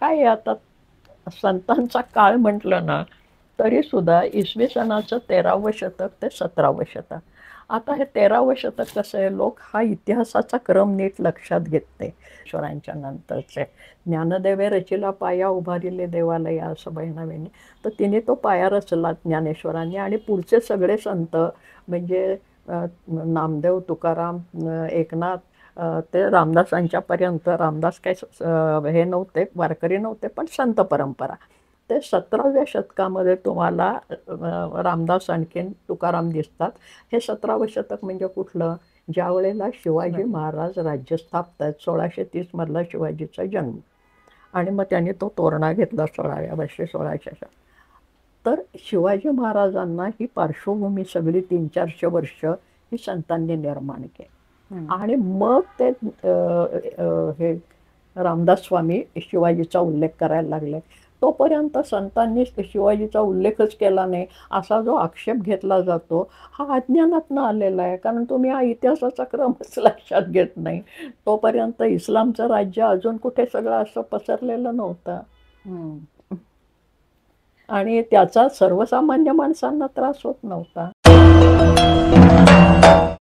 काय आता संतांचा काळ म्हटलं ना तरी सुद्धा इसवी सनाचं 13वं शतक ते 17वं शतक. आता हे 13वं शतक कसं आहे, लोक हा इतिहासाचा क्रम नीट लक्षात घेत नाही. ईश्वरांच्या नंतरचे ज्ञानदेवे रचिला पाया उभारिले देवालय असं बहिणाबाईंनी, तर तिने तो पाया रचला ज्ञानेश्वरांनी. आणि पुढचे सगळे संत म्हणजे नामदेव, तुकाराम, एकनाथ, ते रामदासांच्यापर्यंत. रामदास काही हे नव्हते, वारकरी नव्हते, पण संत परंपरा. ते 17व्या शतकामध्ये तुम्हाला रामदास आणखीन तुकाराम दिसतात. हे 17वं शतक म्हणजे कुठलं, ज्या वेळेला शिवाजी महाराज राज्य स्थापतात. 1630 मधला शिवाजीचा जन्म, आणि मग त्यांनी तो तोरणा घेतला 16व्या वर्षी 1600. तर शिवाजी महाराजांना ही पार्श्वभूमी सगळी 300-400 वर्ष ही संतांनी निर्माण केली. आणि मग ते हे रामदास स्वामी शिवाजीचा उल्लेख करायला लागले. तोपर्यंत संतांनी शिवाजीचा उल्लेखच केला नाही असा जो आक्षेप घेतला जातो, हा अज्ञानातनं आलेला आहे. कारण तुम्ही हा इतिहासाचा क्रमच लक्षात घेत नाही. तोपर्यंत इस्लामचं राज्य अजून कुठे सगळं असं पसरलेलं नव्हतं, आणि त्याचा सर्वसामान्य माणसांना त्रास होत नव्हता.